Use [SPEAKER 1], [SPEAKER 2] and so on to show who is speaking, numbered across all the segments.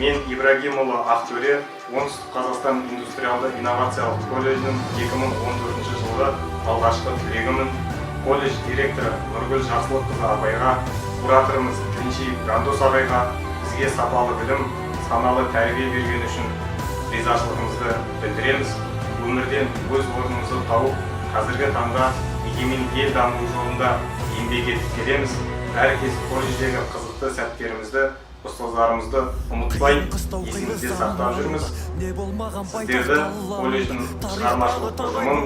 [SPEAKER 1] Мен Ибрагимұлы Ақтөре, Оңтүстік Қазақстан индустриалды-инновациялық колледжінің 2014 жылғы алғашқы түлегімін. Колледж директоры Нұргүл Жақсылыққызы апайға, кураторымыз Тіленшиев Жандос ағайға бізге сапалы білім, саналы тәрбие берген үшін ризашылығымызды білдіреміз. Өмірден өз орнымызды тауып, қазіргі таңда егемен ел даму жолында еңбек етіп келеміз. Әркез колледждегі қызықты сәттерімізді, ұстаздарымызды ұмытпай, есімізде сақтап жүрміз. Сіздерді, колледждің шығармашылық ұжымын,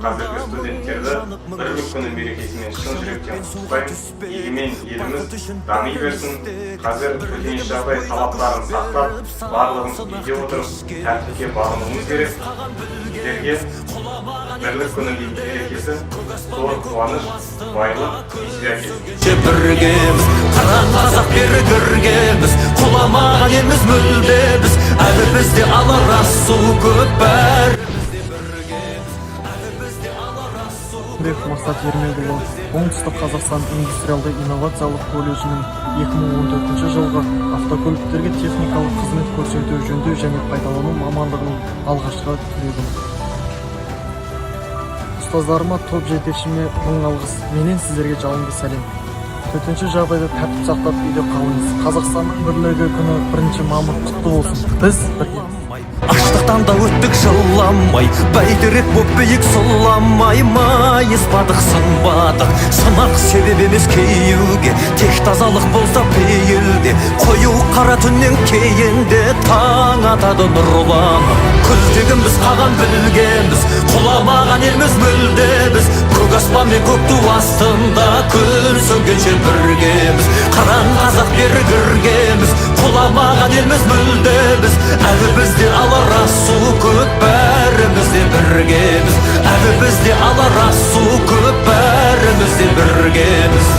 [SPEAKER 1] қазіргі студенттерді бірлік күні мерекесімен шын жүректен құттықтаймын. Егемен еліміз дами берсін. Қазір төтенше жағдай талаптарын сақтап, барлығын үйде отырып, тәртіпке бағынуымыз керек. Сіздерге бірлік күні мерекесі зор қуаныш, байлық, есіп әкелсін.
[SPEAKER 2] Қаран қазақ біргеміз, құламаған елміз мүлде біз, әлі бізде алар су көп, бәрімізде біргеміз, әлі бізде алар су көп.
[SPEAKER 3] Мақсат Ермегұлы, Оңтүстік Қазақстан индустриалды-инновациялық колледжінің 2014 жылғы автокөліктерге техникалық қызмет көрсету, жөндеу және пайдалану мамандығының алғашқы түлегімін. Ұстаздарыма, топ жетекшіме мың алғыс. Менен сіздерге жалынды сәлем. Төтенше жағдайда тәртіп сақтап үйде қалыңыз. Қазақстанның бірлігі күні 1 мамыр құтты болсын. Біз біргеміз.
[SPEAKER 2] Аштықтан да өттік жыламай, бәйтерек боп биік сұламай, майыспадық, сынбадық. Сынақ себеп емес кейеуге, тек тазалық болса пейілде. Қою қара түннен кейінде таң атады нұрланып. Күздегіміз қаған білгенбіз, құламаған елміз мүлде біз. Көк аспан мен көк ту астында күн сөнгенше біргеміз. Қаран қазақ біргеміз, құламаған елміз мүлде біз. Әлі бізде алар су көп, бәрімізде біргеміз. Әлі бізде алар су көп, бәрімізде біргеміз.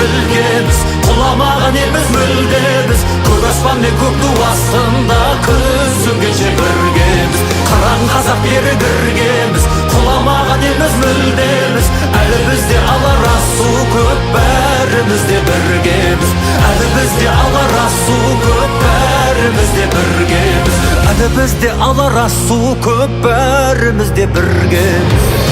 [SPEAKER 2] Білгеміз, құламаған елміз мүлде біз. Көк аспан мен көк ту астында күн сөнгенше біргеміз. Қаран қазақ біргеміз, құламаған елміз мүлде біз. Әлі бізде алар су көп, бәрімізде біргеміз. Әлі бізде алар су көп, бәрімізде біргеміз. Әлі бізде алар су көп, бәрімізде біргеміз.